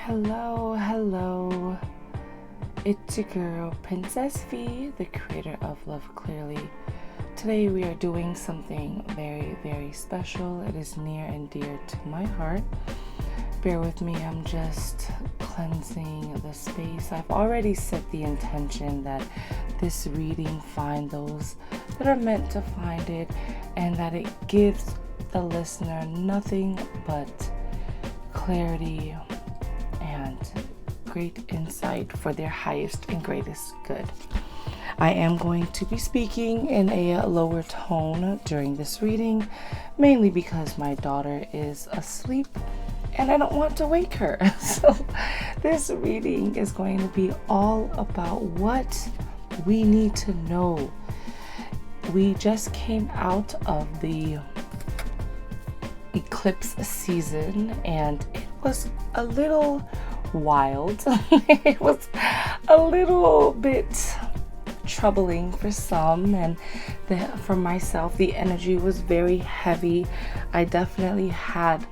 Hello. It's your girl, Princess V, the creator of Love Clearly. Today we are doing something very, very special. It is near and dear to my heart. Bear with me, I'm just cleansing the space. I've already set the intention that this reading find those that are meant to find it, and that it gives the listener nothing but clarity and great insight for their highest and greatest good. I am going to be speaking in a lower tone during this reading, mainly because my daughter is asleep and I don't want to wake her. So this reading is going to be all about what we need to know. We just came out of the eclipse season and it was a little wild. It was a little bit troubling for some, and for myself the energy was very heavy. I definitely had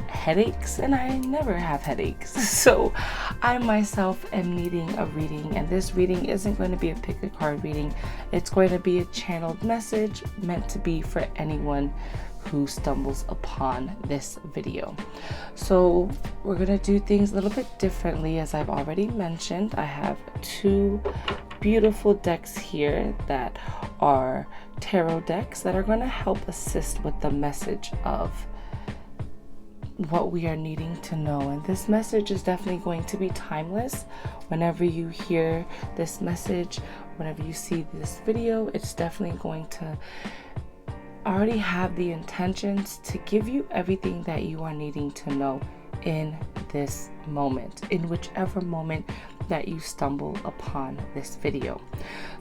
headaches, and I never have headaches, so I myself am needing a reading, and this reading isn't going to be a pick a card reading. It's going to be a channeled message meant to be for anyone who stumbles upon this video. So we're going to do things a little bit differently. As I've already mentioned, I have two beautiful decks here that are tarot decks that are going to help assist with the message of what we are needing to know. And this message is definitely going to be timeless. Whenever you hear this message, whenever you see this video, it's definitely going to already have the intentions to give you everything that you are needing to know in this moment, in whichever moment that you stumble upon this video.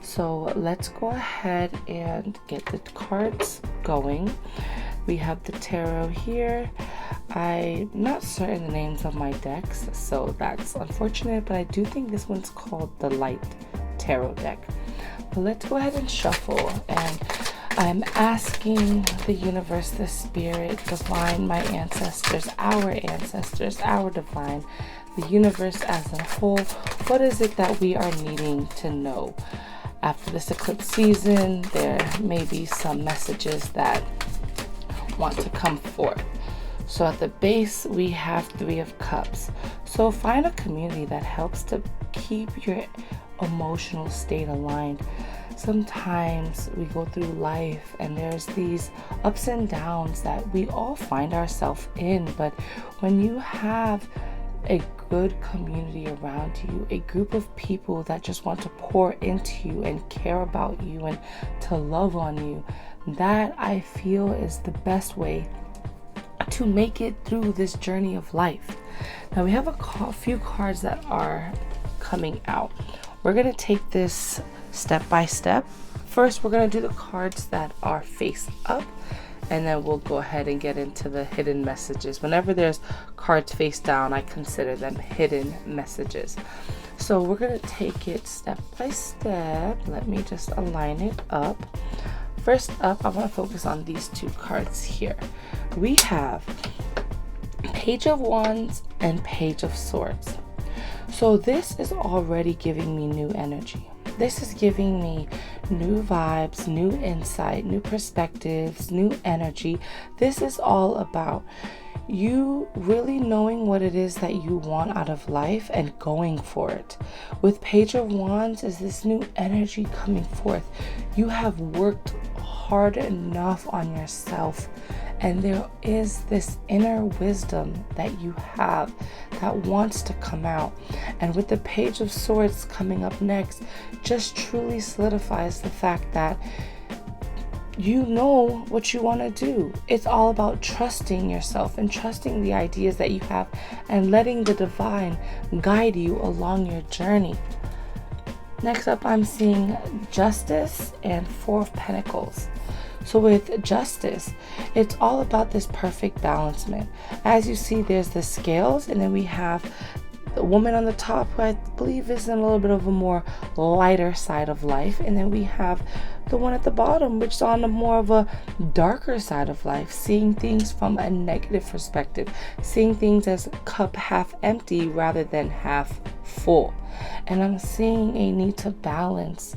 So let's go ahead and get the cards going. We have the tarot here. I'm not certain the names of my decks, so that's unfortunate, but I do think this one's called the Light Tarot deck. But let's go ahead and shuffle, and I'm asking the universe, the spirit, divine, my ancestors, our divine, the universe as a whole, what is it that we are needing to know? After this eclipse season, there may be some messages that want to come forth. So at the base, we have Three of Cups. So find a community that helps to keep your emotional state aligned. Sometimes we go through life and there's these ups and downs that we all find ourselves in, but when you have a good community around you, a group of people that just want to pour into you and care about you and to love on you, that I feel is the best way to make it through this journey of life. Now we have a few cards that are coming out. We're going to take this step by step. First, we're going to do the cards that are face up, and then we'll go ahead and get into the hidden messages. Whenever there's cards face down, I consider them hidden messages. So we're going to take it step by step. Let me just align it up. First up, I want to focus on these two cards here. We have Page of Wands and Page of Swords. So this is already giving me new energy. This is giving me new vibes, new insight, new perspectives, new energy. This is all about you really knowing what it is that you want out of life and going for it. With Page of Wands is this new energy coming forth. You have worked hard enough on yourself, and there is this inner wisdom that you have that wants to come out. And with the Page of Swords coming up next, just truly solidifies the fact that you know what you want to do. It's all about trusting yourself and trusting the ideas that you have and letting the divine guide you along your journey. Next up, I'm seeing Justice and Four of Pentacles. So with Justice, it's all about this perfect balancement. As you see, there's the scales, and then we have the woman on the top, who I believe is in a little bit of a more lighter side of life. And then we have the one at the bottom, which is on a more of a darker side of life, seeing things from a negative perspective, seeing things as cup half empty rather than half full. And I'm seeing a need to balance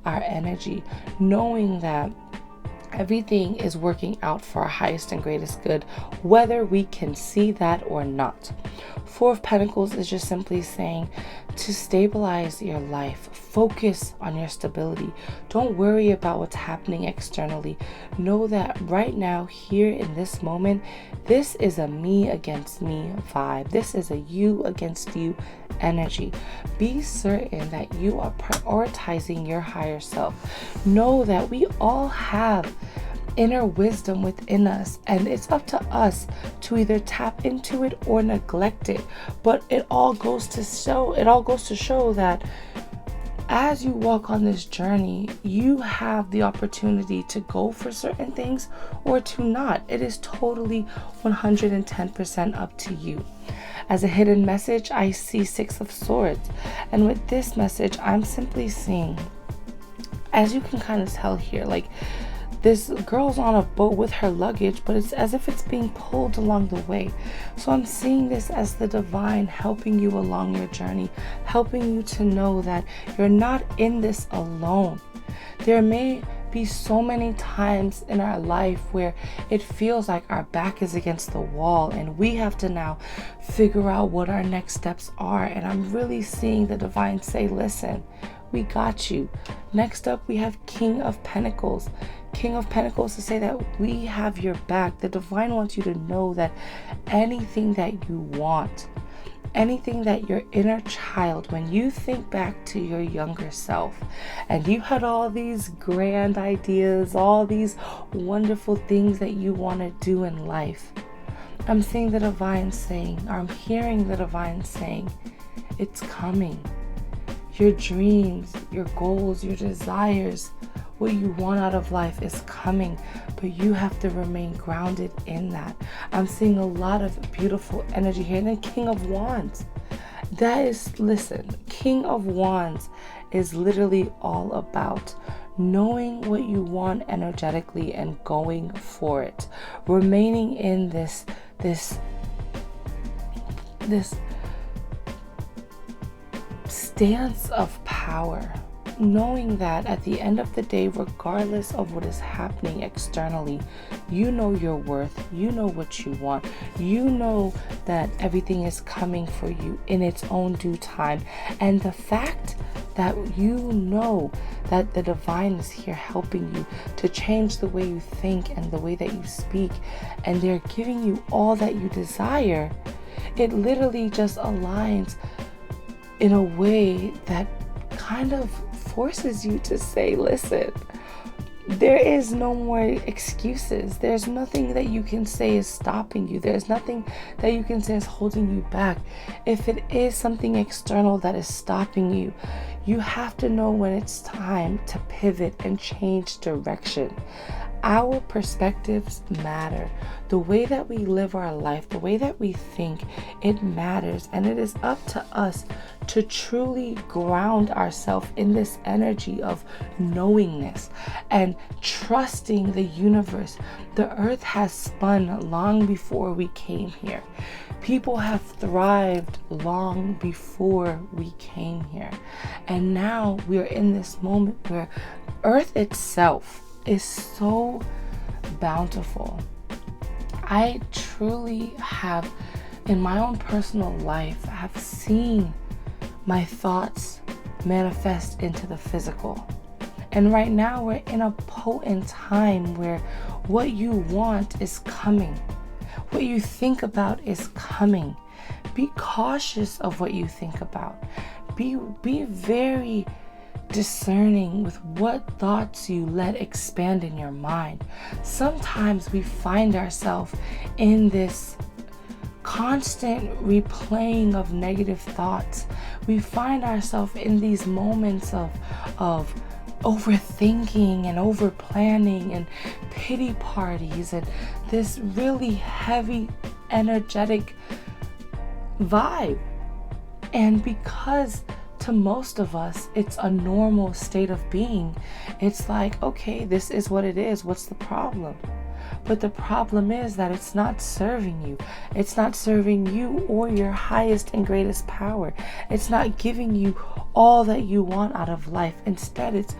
our energy, knowing that everything is working out for our highest and greatest good, whether we can see that or not. Four of Pentacles is just simply saying to stabilize your life. Focus on your stability. Don't worry about what's happening externally. Know that right now, here in this moment, this is a me against me vibe. This is a you against you energy. Be certain that you are prioritizing your higher self. Know that we all have inner wisdom within us, and it's up to us to either tap into it or neglect it. But it all goes to show that as you walk on this journey, you have the opportunity to go for certain things or to not. It is totally 110% up to you. As a hidden message, I see Six of Swords. And with this message, I'm simply seeing, as you can kind of tell here, like this girl's on a boat with her luggage, but it's as if it's being pulled along the way. So I'm seeing this as the divine helping you along your journey, helping you to know that you're not in this alone. There may be so many times in our life where it feels like our back is against the wall and we have to now figure out what our next steps are. And I'm really seeing the divine say, listen, we got you. Next up, we have King of Pentacles. King of Pentacles to say that we have your back. The divine wants you to know that anything that you want, anything that your inner child, when you think back to your younger self and you had all these grand ideas, all these wonderful things that you want to do in life, I'm seeing the divine saying, or I'm hearing the divine saying, it's coming. Your dreams, your goals, your desires, what you want out of life is coming, but you have to remain grounded in that. I'm seeing a lot of beautiful energy here. And then King of Wands. That is, listen, King of Wands is literally all about knowing what you want energetically and going for it. Remaining in this stance of power, knowing that at the end of the day, regardless of what is happening externally, you know your worth, you know what you want, you know that everything is coming for you in its own due time. And the fact that you know that the divine is here helping you to change the way you think and the way that you speak, and they're giving you all that you desire, it literally just aligns in a way that kind of forces you to say, listen, there is no more excuses. There's nothing that you can say is stopping you. There's nothing that you can say is holding you back. If it is something external that is stopping you, you have to know when it's time to pivot and change direction. Our perspectives matter. The way that we live our life, the way that we think, it matters. And it is up to us to truly ground ourselves in this energy of knowingness and trusting the universe. The earth has spun long before we came here. People have thrived long before we came here. And now we're in this moment where earth itself is so bountiful. I truly have, in my own personal life, have seen my thoughts manifest into the physical. And right now we're in a potent time where what you want is coming. What you think about is coming. Be cautious of what you think about. Be very discerning with what thoughts you let expand in your mind. Sometimes we find ourselves in this constant replaying of negative thoughts. We find ourselves in these moments of overthinking and over planning and pity parties and this really heavy energetic vibe. And because to most of us, it's a normal state of being, it's like, okay, this is what it is. What's the problem? But the problem is that it's not serving you. It's not serving you or your highest and greatest power. It's not giving you all that you want out of life. Instead, it's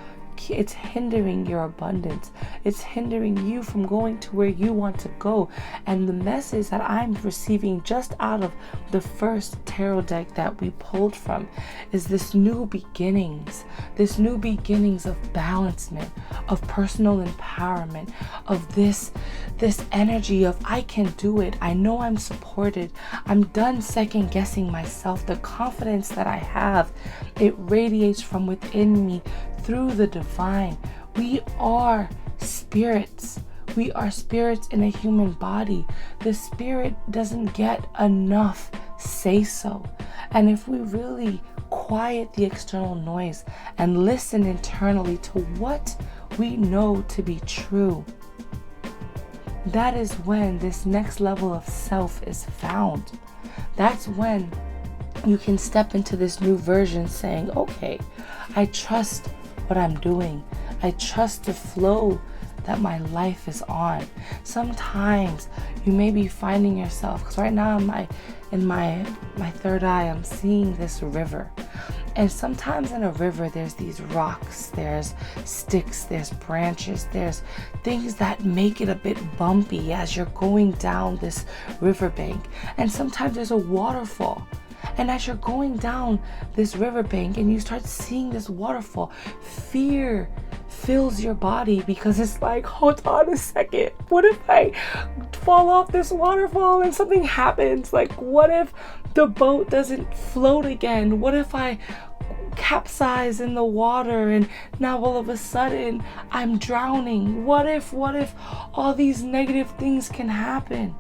hindering your abundance. It's hindering you from going to where you want to go. And the message that I'm receiving just out of the first tarot deck that we pulled from is this new beginnings of balancement, of personal empowerment, of this energy of I can do it. I know I'm supported. I'm done second guessing myself. The confidence that I have, it radiates from within me through the divine. We are spirits. We are spirits in a human body. The spirit doesn't get enough say so. And if we really quiet the external noise and listen internally to what we know to be true, that is when this next level of self is found. That's when you can step into this new version saying, okay, I trust what I'm doing. I trust the flow that my life is on. Sometimes you may be finding yourself, because right now in my third eye, I'm seeing this river. And sometimes in a river, there's these rocks, there's sticks, there's branches, there's things that make it a bit bumpy as you're going down this riverbank. And sometimes there's a waterfall. And as you're going down this riverbank and you start seeing this waterfall, fear fills your body, because it's like, hold on a second. What if I fall off this waterfall and something happens? Like, what if the boat doesn't float again? What if I capsize in the water and now all of a sudden I'm drowning? What if all these negative things can happen?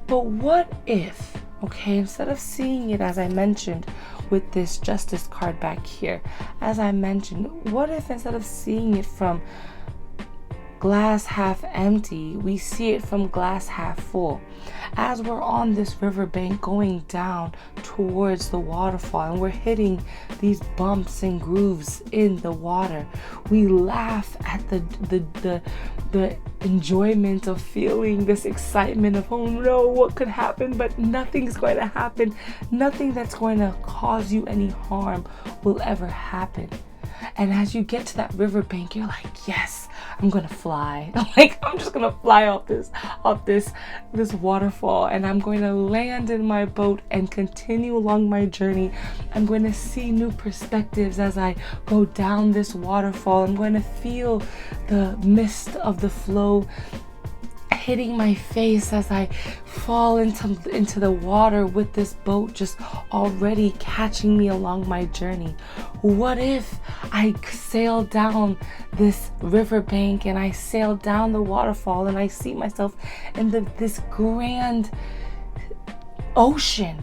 But what if, okay, instead of seeing it as I mentioned with this Justice card back here, as I mentioned, what if instead of seeing it from glass half empty, we see it from glass half full? As we're on this riverbank going down towards the waterfall and we're hitting these bumps and grooves in the water, we laugh at the enjoyment of feeling this excitement of, oh no, what could happen? But nothing's going to happen. Nothing that's going to cause you any harm will ever happen. And as you get to that riverbank, you're like, yes, I'm gonna fly. Like, I'm just gonna fly off this waterfall, and I'm going to land in my boat and continue along my journey. I'm going to see new perspectives as I go down this waterfall. I'm going to feel the mist of the flow hitting my face as I fall into the water with this boat just already catching me along my journey. What if I sail down this riverbank and I sail down the waterfall and I see myself in this grand ocean,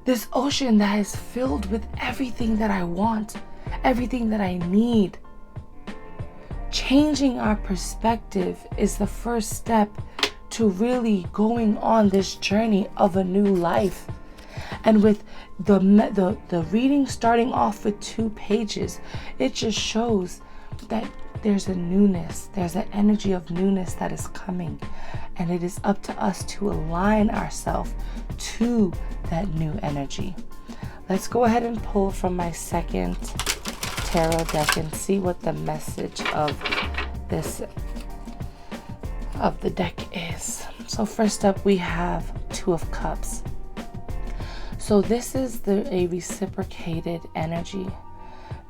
this ocean that is filled with everything that I want, everything that I need. Changing our perspective is the first step to really going on this journey of a new life. And with the reading starting off with 2 pages, it just shows that there's a newness, there's an energy of newness that is coming, and it is up to us to align ourselves to that new energy. Let's go ahead and pull from my second tarot deck and see what the message of the deck is. So first up, we have 2 of Cups. So this is a reciprocated energy.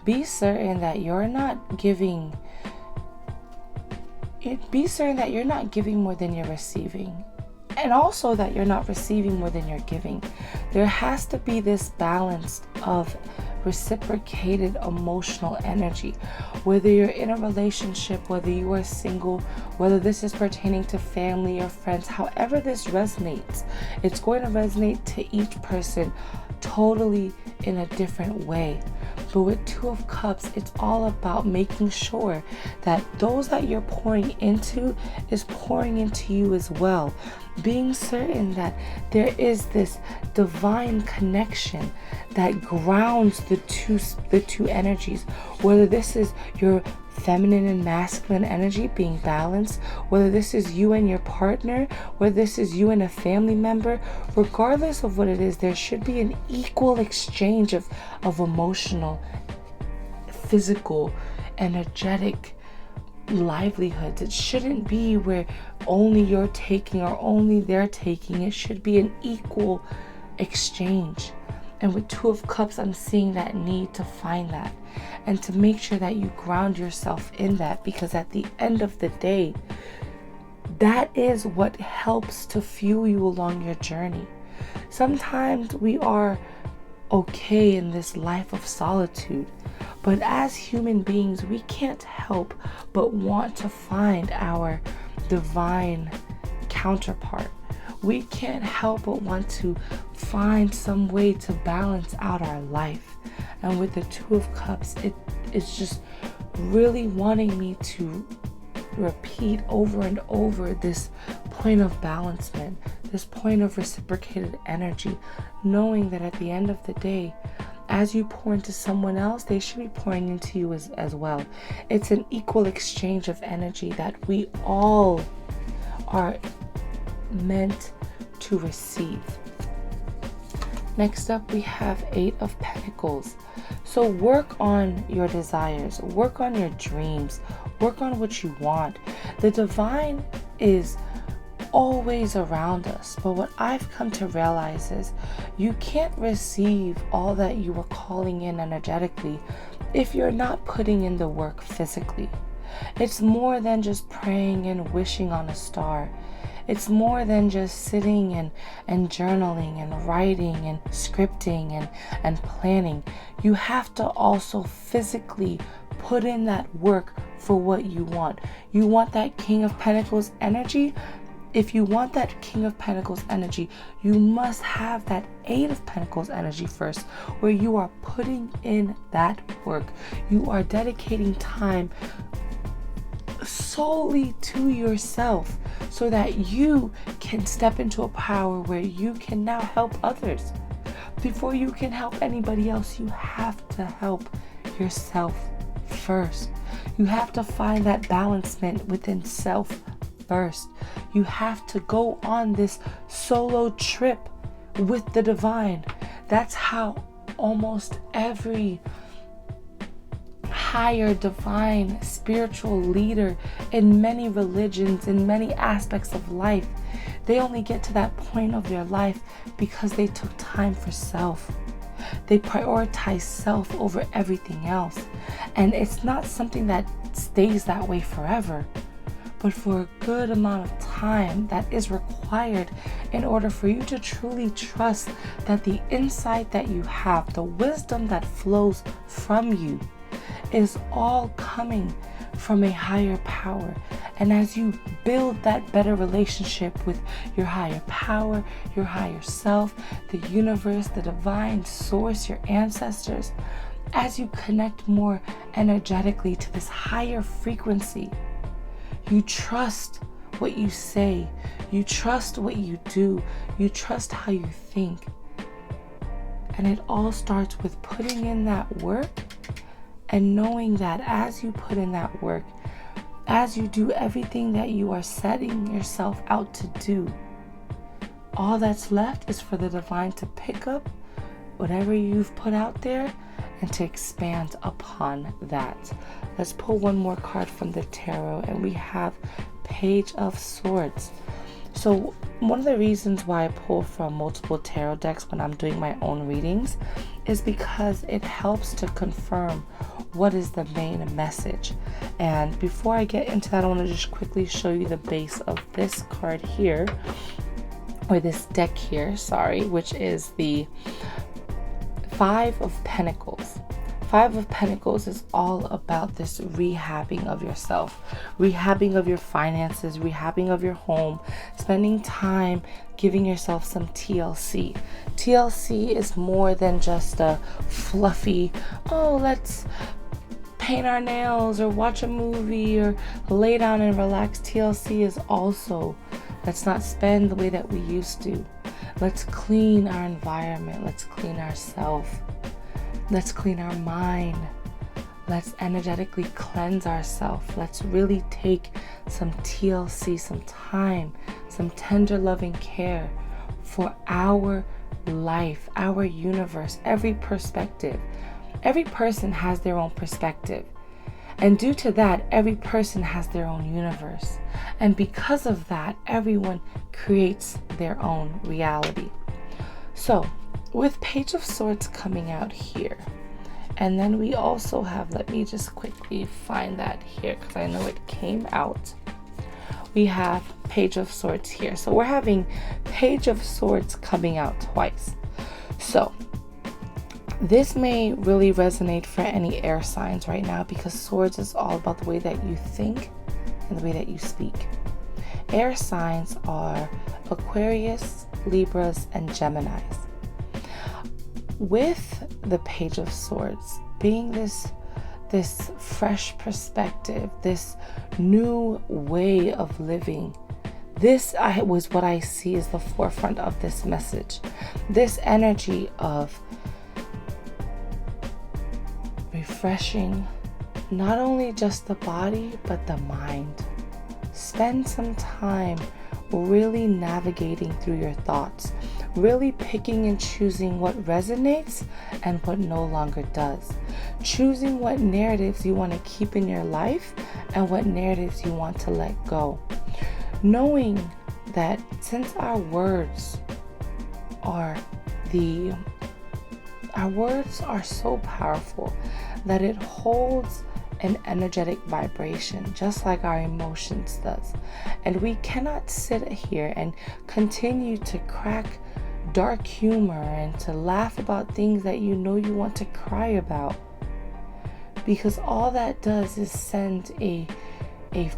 Be certain that you're not giving. Be certain that you're not giving more than you're receiving, and also that you're not receiving more than you're giving. There has to be this balance of reciprocated emotional energy. Whether you're in a relationship, whether you are single, whether this is pertaining to family or friends, however this resonates, it's going to resonate to each person totally in a different way. But with 2 of Cups, it's all about making sure that those that you're pouring into is pouring into you as well. being certain that there is this divine connection that grounds the two energies, whether this is your feminine and masculine energy being balanced, whether this is you and your partner, whether this is you and a family member. Regardless of what it is, there should be an equal exchange of emotional, physical, energetic livelihoods. It shouldn't be where only you're taking or only they're taking. It should be an equal exchange. And with Two of Cups, I'm seeing that need to find that and to make sure that you ground yourself in that, because at the end of the day, that is what helps to fuel you along your journey. Sometimes we are okay in this life of solitude, but as human beings, we can't help but want to find our divine counterpart. We can't help but want to find some way to balance out our life. And with the Two of Cups, it's just really wanting me to repeat over and over this point of balancement, this point of reciprocated energy, knowing that at the end of the day, as you pour into someone else, they should be pouring into you as well. It's an equal exchange of energy that we all are meant to receive. Next up, we have Eight of Pentacles. So work on your desires, work on your dreams, work on what you want. The divine is always around us, but what I've come to realize is you can't receive all that you are calling in energetically if you're not putting in the work physically. It's more than just praying and wishing on a star. It's more than just sitting and journaling and writing and scripting and planning. You have to also physically put in that work for what you want. You want that King of Pentacles energy? If you want that King of Pentacles energy, you must have that Eight of Pentacles energy first, where you are putting in that work. You are dedicating time solely to yourself so that you can step into a power where you can now help others. Before you can help anybody else, you have to help yourself first. You have to find that balancement within self first. You have to go on this solo trip with the divine. That's how almost every higher divine spiritual leader in many religions, in many aspects of life, they only get to that point of their life because they took time for self. They prioritize self over everything else. And it's not something that stays that way forever, but for a good amount of time that is required in order for you to truly trust that the insight that you have, the wisdom that flows from you, is all coming from a higher power. And as you build that better relationship with your higher power, your higher self, the universe, the divine source, your ancestors, as you connect more energetically to this higher frequency, you trust what you say, you trust what you do, you trust how you think. And it all starts with putting in that work and knowing that as you put in that work, as you do everything that you are setting yourself out to do, all that's left is for the divine to pick up whatever you've put out there and to expand upon that. Let's pull one more card from the tarot, and we have Page of Swords. So one of the reasons why I pull from multiple tarot decks when I'm doing my own readings is because it helps to confirm what is the main message. And before I get into that, I want to just quickly show you the base of this card here, or this deck here, which is the Five of Pentacles. Five of Pentacles is all about this rehabbing of yourself, rehabbing of your finances, rehabbing of your home, spending time giving yourself some TLC. TLC is more than just a fluffy, oh, let's paint our nails or watch a movie or lay down and relax. TLC is also Let's not spend the way that we used to. Let's clean our environment. Let's clean ourselves. Let's clean our mind. Let's energetically cleanse ourselves. Let's really take some TLC, some time, some tender loving care for our life, our universe, every perspective. Every person has their own perspective. And due to that, every person has their own universe. And because of that, everyone creates their own reality. So, with Page of Swords coming out here, and then we also have, let me just quickly find that here because I know it came out. We have Page of Swords here. So we're having Page of Swords coming out twice. So this may really resonate for any air signs right now, because swords is all about the way that you think and the way that you speak. Air signs are Aquarius, Libras, and Geminis. With the Page of Swords being this fresh perspective, this new way of living, this was what I see as the forefront of this message. This energy of refreshing not only just the body but the mind. Spend some time really navigating through your thoughts, really picking and choosing what resonates and what no longer does. Choosing what narratives you want to keep in your life and what narratives you want to let go. Knowing that since our words are so powerful that it holds an energetic vibration, just like our emotions does. And we cannot sit here and continue to crack dark humor and to laugh about things that you know you want to cry about, because all that does is send a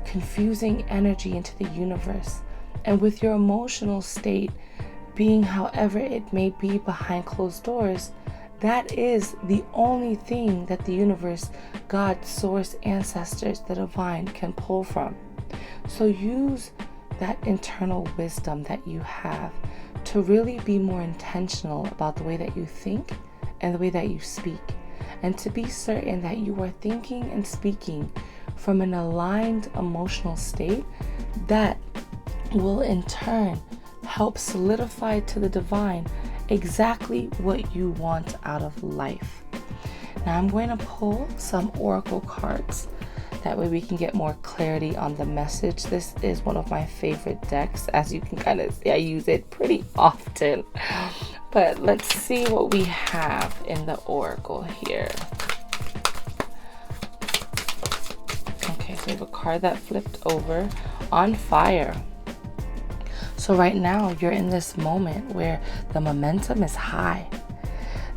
confusing energy into the universe. And with your emotional state being however it may be behind closed doors, that is the only thing that the universe, God, source, ancestors, the divine can pull from. So use that internal wisdom that you have to really be more intentional about the way that you think and the way that you speak, and to be certain that you are thinking and speaking from an aligned emotional state that will in turn help solidify to the divine exactly what you want out of life. Now I'm going to pull some oracle cards. That way we can get more clarity on the message. This is one of my favorite decks. As you can kind of see, I use it pretty often. But let's see what we have in the oracle here. Okay, so we have a card that flipped over. On fire. So right now you're in this moment where the momentum is high.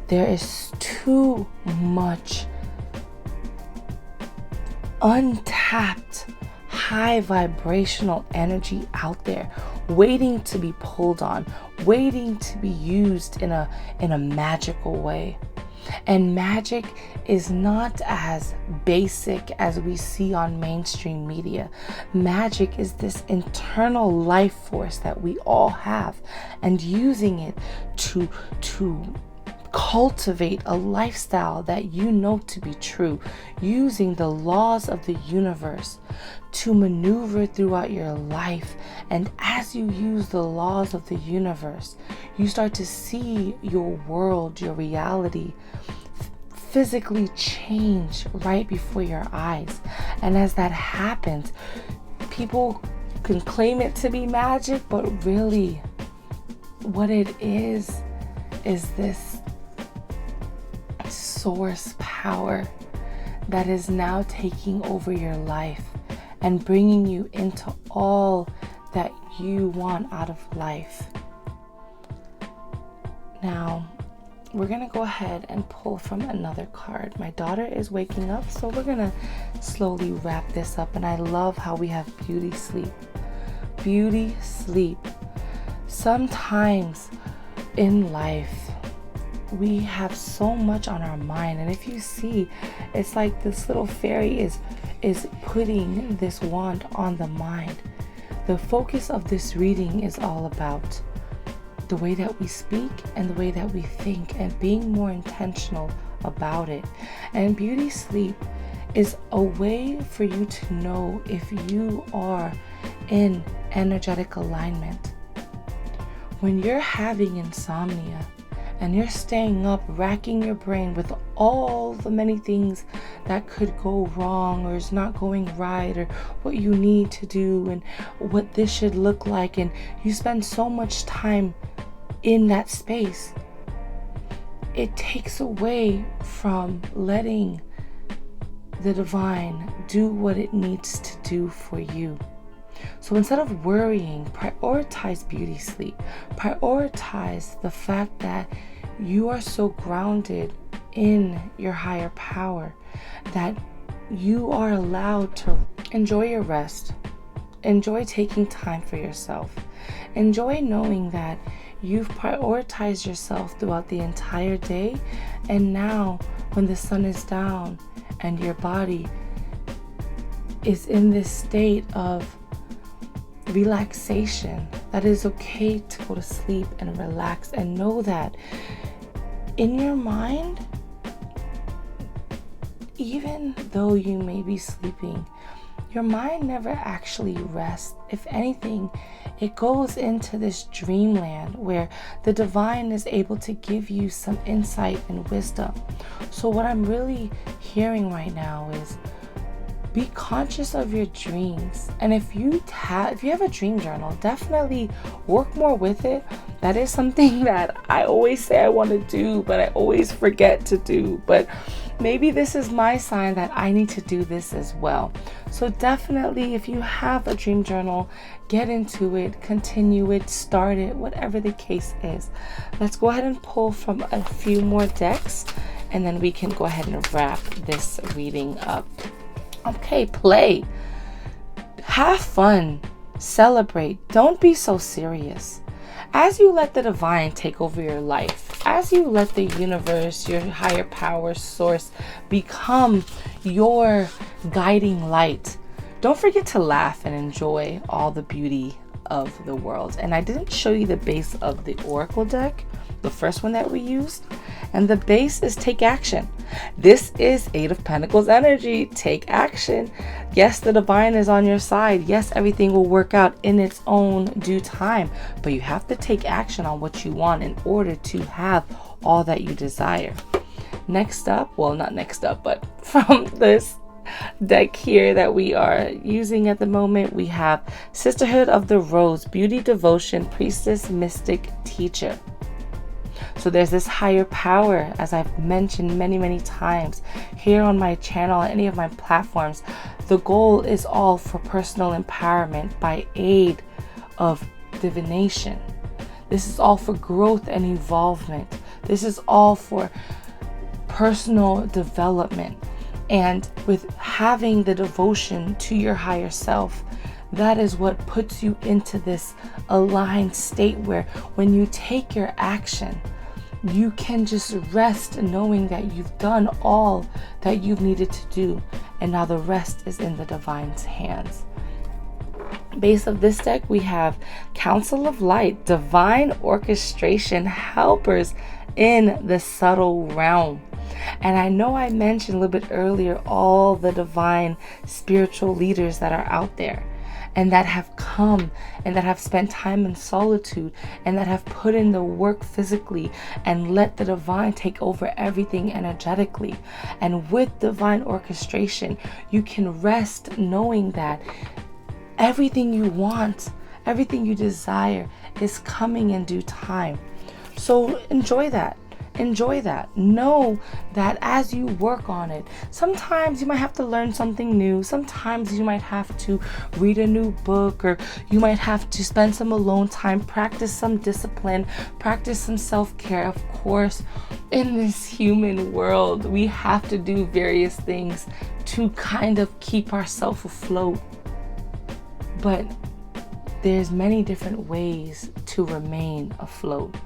There is too much untapped high vibrational energy out there waiting to be pulled on, waiting to be used in a magical way. And magic is not as basic as we see on mainstream media. Magic is this internal life force that we all have, and using it to cultivate a lifestyle that you know to be true, using the laws of the universe to maneuver throughout your life. And as you use the laws of the universe, you start to see your world, your reality physically change right before your eyes. And as that happens, people can claim it to be magic, but really what it is this source power that is now taking over your life and bringing you into all that you want out of life. Now, we're going to go ahead and pull from another card. My daughter is waking up, so we're going to slowly wrap this up. And I love how we have beauty sleep. Beauty sleep. Sometimes in life, we have so much on our mind. And if you see, it's like this little fairy is putting this wand on the mind The focus of this reading is all about the way that we speak and the way that we think, and being more intentional about it. And beauty sleep is a way for you to know if you are in energetic alignment. When you're having insomnia and you're staying up, racking your brain with all the many things that could go wrong or is not going right, or what you need to do and what this should look like, and you spend so much time in that space, it takes away from letting the divine do what it needs to do for you. So instead of worrying, prioritize beauty sleep. Prioritize the fact that you are so grounded in your higher power that you are allowed to enjoy your rest. Enjoy taking time for yourself. Enjoy knowing that you've prioritized yourself throughout the entire day, and now when the sun is down and your body is in this state of relaxation, that is okay to go to sleep and relax, and know that in your mind, even though you may be sleeping, your mind never actually rests. If anything, it goes into this dreamland where the divine is able to give you some insight and wisdom. So what I'm really hearing right now is be conscious of your dreams. And if you have a dream journal, definitely work more with it. That is something that I always say I want to do, but I always forget to do. But maybe this is my sign that I need to do this as well. So definitely, if you have a dream journal, get into it, continue it, start it, whatever the case is. Let's go ahead and pull from a few more decks, and then we can go ahead and wrap this reading up. Okay, play. Have fun. Celebrate. Don't be so serious. As you let the divine take over your life, as you let the universe, your higher power source, become your guiding light, don't forget to laugh and enjoy all the beauty of the world. And I didn't show you the base of the Oracle deck, the first one that we used. And the base is take action. This is Eight of Pentacles energy. Take action. Yes, the divine is on your side. Yes, everything will work out in its own due time. But you have to take action on what you want in order to have all that you desire. Next up, well, not next up, but from this deck here that we are using at the moment, we have Sisterhood of the Rose, Beauty, Devotion, Priestess, Mystic, Teacher. So there's this higher power, as I've mentioned many times here on my channel, on any of my platforms. The goal is all for personal empowerment by aid of divination. This is all for growth and evolvement. This is all for personal development. And with having the devotion to your higher self, that is what puts you into this aligned state where when you take your action, you can just rest knowing that you've done all that you've needed to do, and now the rest is in the divine's hands. Base of this deck, we have Council of Light, Divine Orchestration, Helpers in the Subtle Realm. And I know I mentioned a little bit earlier all the divine spiritual leaders that are out there, and that have come and that have spent time in solitude and that have put in the work physically and let the divine take over everything energetically. And with divine orchestration, you can rest knowing that everything you want, everything you desire is coming in due time. So enjoy that. Enjoy that. Know that as you work on it, sometimes you might have to learn something new. Sometimes you might have to read a new book, or you might have to spend some alone time, practice some discipline, practice some self-care. Of course, in this human world, we have to do various things to kind of keep ourselves afloat. But there's many different ways to remain afloat.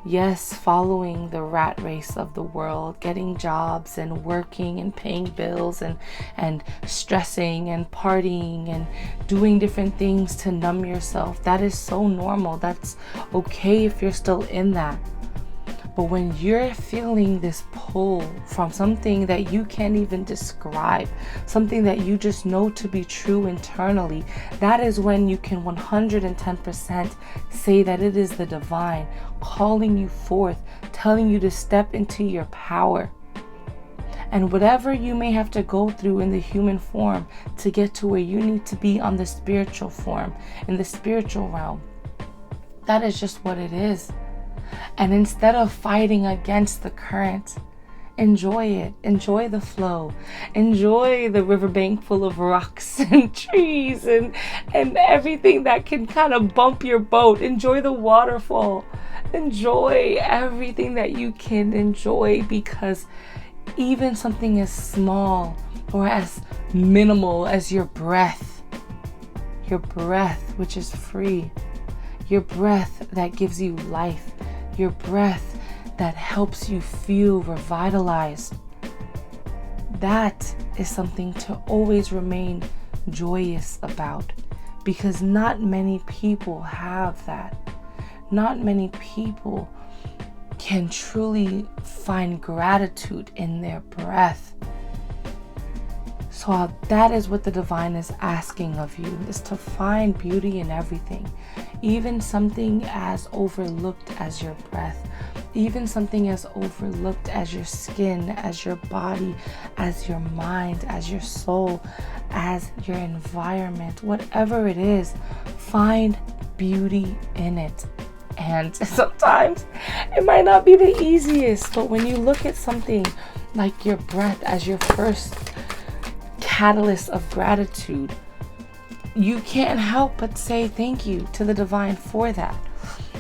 Yes, following the rat race of the world, getting jobs and working and paying bills and stressing and partying and doing different things to numb yourself. That is so normal. That's okay if you're still in that. But when you're feeling this pull from something that you can't even describe, something that you just know to be true internally, that is when you can 110% say that it is the divine calling you forth, telling you to step into your power. And whatever you may have to go through in the human form to get to where you need to be on the spiritual form, in the spiritual realm, that is just what it is. And instead of fighting against the current, enjoy it. Enjoy the flow. Enjoy the riverbank full of rocks and trees and everything that can kind of bump your boat. Enjoy the waterfall. Enjoy everything that you can enjoy, because even something as small or as minimal as your breath, which is free, your breath that gives you life, your breath that helps you feel revitalized, that is something to always remain joyous about, because not many people have that. Not many people can truly find gratitude in their breath. So that is what the divine is asking of you, is to find beauty in everything. Even something as overlooked as your breath, even something as overlooked as your skin, as your body, as your mind, as your soul, as your environment, whatever it is, find beauty in it. And sometimes it might not be the easiest, but when you look at something like your breath as your first catalyst of gratitude, you can't help but say thank you to the divine for that.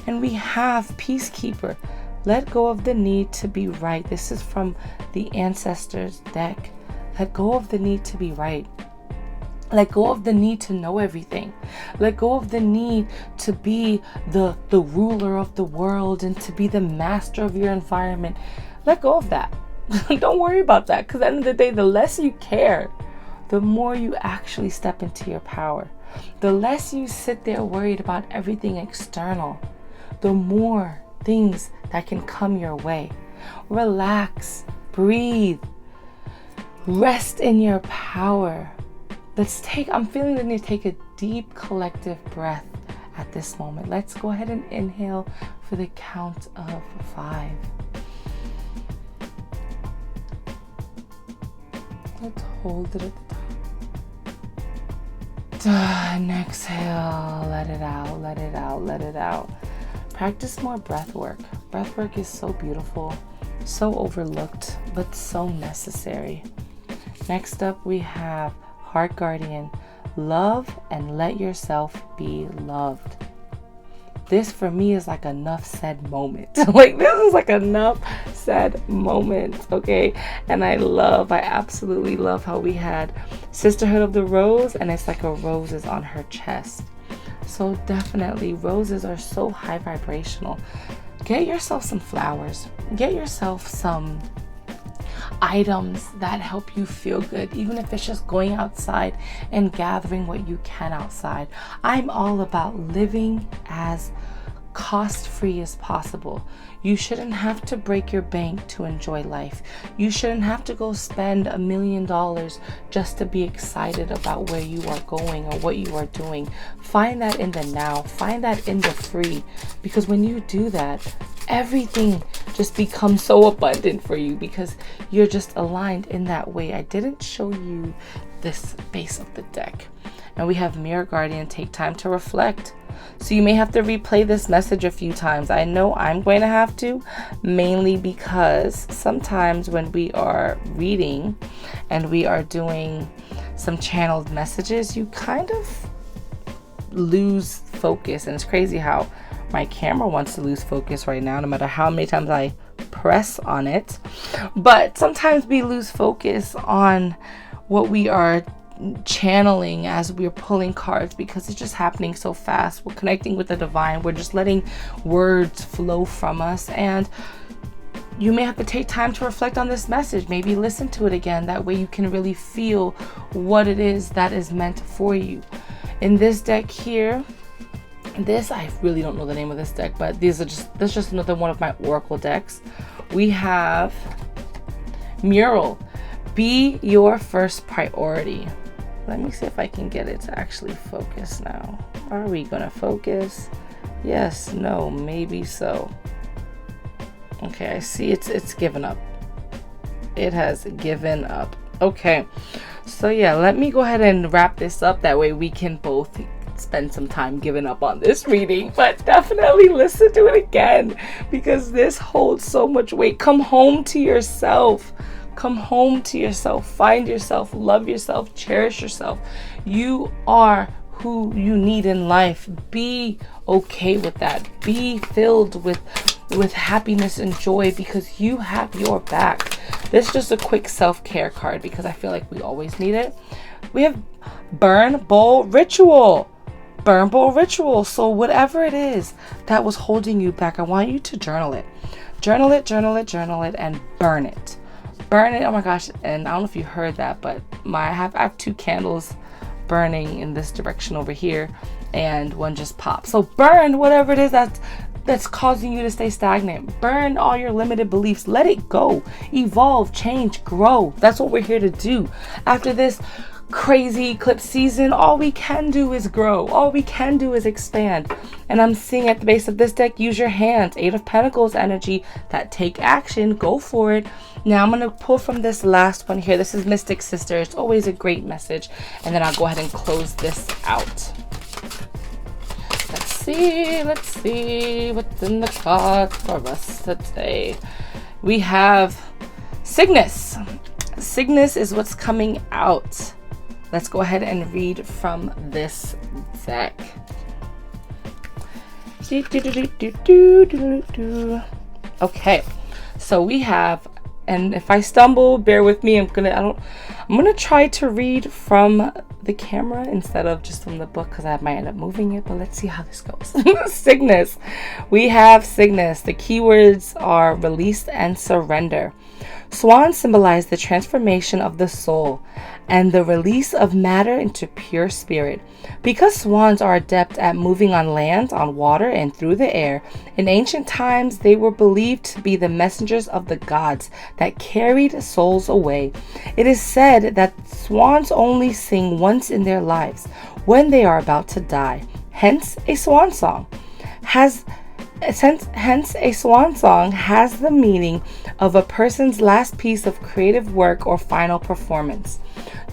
And we have Peacekeeper. Let go of the need to be right. This is from the Ancestors deck. Let go of the need to be right. Let go of the need to know everything. Let go of the need to be the ruler of the world and to be the master of your environment. Let go of that. Don't worry about that, because at the end of the day, the less you care, the more you actually step into your power. The less you sit there worried about everything external, the more things that can come your way. Relax, breathe, rest in your power. I'm feeling the need to take a deep collective breath at this moment. Let's go ahead and inhale for the count of 5. Let's hold it at the top. And exhale, let it out, let it out, let it out. Practice more breath work. Breath work is so beautiful, so overlooked, but so necessary. Next up, we have Heart Guardian. Love and let yourself be loved. This for me is like enough said moment. Like, this is like enough said moment, okay? And I absolutely love how we had Sisterhood of the Rose, and it's like a rose is on her chest. So definitely, roses are so high vibrational. Get yourself some flowers. Get yourself some items that help you feel good, even if it's just going outside and gathering what you can outside. I'm all about living as cost-free as possible. You shouldn't have to break your bank to enjoy life. You shouldn't have to go spend $1 million just to be excited about where you are going or what you are doing. Find that in the now. Find that in the free. Because when you do that, everything just becomes so abundant for you, because you're just aligned in that way. I didn't show you this base of the deck. And we have Mirror Guardian. Take time to reflect. So you may have to replay this message a few times. I know I'm going to have to, mainly because sometimes when we are reading and we are doing some channeled messages, you kind of lose focus. And it's crazy how my camera wants to lose focus right now, no matter how many times I press on it. But sometimes we lose focus on what we are channeling as we're pulling cards, because it's just happening so fast. We're connecting with the divine. We're just letting words flow from us. And you may have to take time to reflect on this message. Maybe listen to it again. That way you can really feel what it is that is meant for you. In this deck here, I really don't know the name of this deck, but this is just another one of my oracle decks. We have Mural. Be your first priority. Let me see if I can get it to actually focus now. Are we gonna focus? Yes, no, maybe so. Okay, I see it's given up. It has given up. Okay, so yeah, let me go ahead and wrap this up. That way we can both spend some time giving up on this reading, but definitely listen to it again, because this holds so much weight. Come home to yourself. Come home to yourself. Find yourself. Love yourself. Cherish yourself. You are who you need in life. Be okay with that. Be filled with happiness and joy, because you have your back. This is just a quick self-care card, because I feel like we always need it. We have Burn Bowl Ritual. Burn Bowl Ritual. So whatever it is that was holding you back, I want you to journal it. Journal it, journal it, journal it, and burn it. Burn it. Oh my gosh. And I don't know if you heard that, but I have 2 candles burning in this direction over here, and one just popped. So burn whatever it is that's causing you to stay stagnant. Burn all your limited beliefs. Let it go. Evolve, change, grow. That's what we're here to do. After this crazy eclipse season, all we can do is grow. All we can do is expand. And I'm seeing at the base of this deck, use your hands. 8 of Pentacles energy. That take action. Go for it. Now I'm going to pull from this last one here. This is Mystic Sister. It's always a great message. And then I'll go ahead and close this out. Let's see what's in the cards for us today. We have Cygnus. Cygnus is what's coming out. Let's go ahead and read from this deck. Okay, so we have, and if I stumble, bear with me. I'm gonna try to read from the camera instead of just from the book, because I might end up moving it, but let's see how this goes. Cygnus. We have Cygnus. The keywords are release and surrender. Swans symbolize the transformation of the soul and the release of matter into pure spirit. Because swans are adept at moving on land, on water, and through the air, in ancient times they were believed to be the messengers of the gods that carried souls away. It is said that swans only sing once in their lives, when they are about to die. Hence, a swan song has the meaning of a person's last piece of creative work or final performance.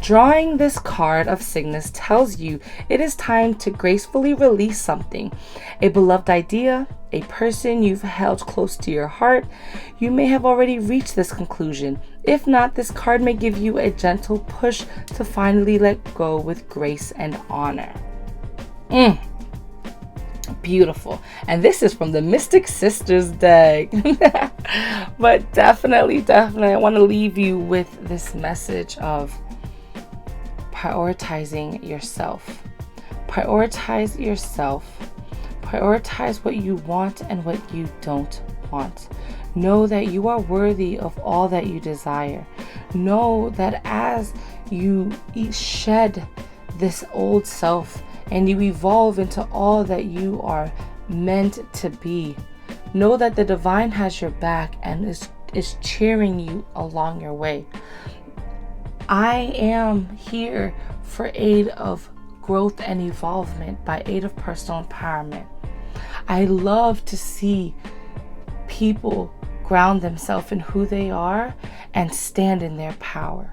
Drawing this card of Cygnus tells you it is time to gracefully release something, a beloved idea, a person you've held close to your heart. You may have already reached this conclusion. If not, this card may give you a gentle push to finally let go with grace and honor. Beautiful. And this is from the Mystic Sisters deck. But definitely I want to leave you with this message of prioritizing yourself. Prioritize yourself. Prioritize what you want and what you don't want. Know that you are worthy of all that you desire. Know that as you shed this old self and you evolve into all that you are meant to be, know that the divine has your back and is cheering you along your way. I am here for aid of growth and evolvement by aid of personal empowerment. I love to see people ground themselves in who they are and stand in their power.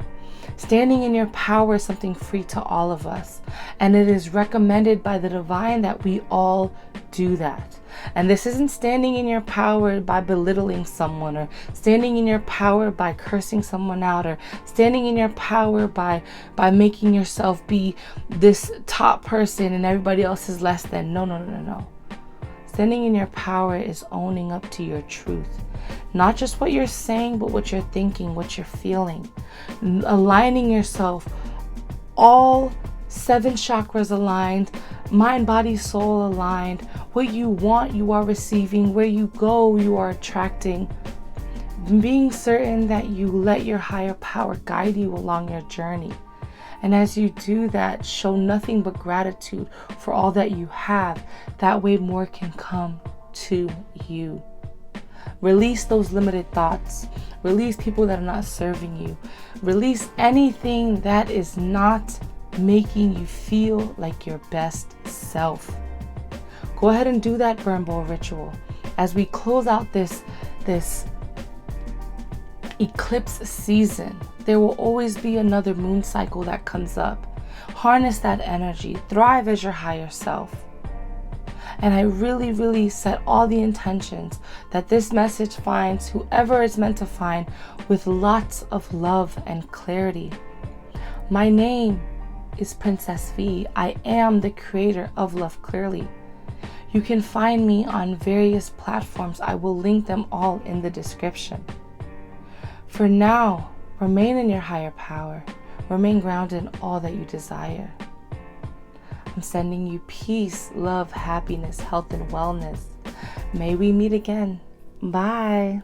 Standing in your power is something free to all of us, and it is recommended by the divine that we all do that. And this isn't standing in your power by belittling someone, or standing in your power by cursing someone out, or standing in your power by making yourself be this top person and everybody else is less than. No. Standing in your power is owning up to your truth. Not just what you're saying, but what you're thinking, what you're feeling. Aligning yourself all 7 chakras aligned, mind, body, soul aligned. What you want, you are receiving. Where you go, you are attracting. Being certain that you let your higher power guide you along your journey. And as you do that, show nothing but gratitude for all that you have. That way more can come to you. Release those limited thoughts. Release people that are not serving you. Release anything that is not making you feel like your best self. Go ahead and do that burn bowl ritual. As we close out this eclipse season, there will always be another moon cycle that comes up. Harness that energy. Thrive as your higher self. And I really set all the intentions that this message finds whoever it's meant to find with lots of love and clarity. My name is Princess V. I am the creator of Love Clearly. You can find me on various platforms. I will link them all in the description. For now, remain in your higher power. Remain grounded in all that you desire. I'm sending you peace, love, happiness, health, and wellness. May we meet again. Bye.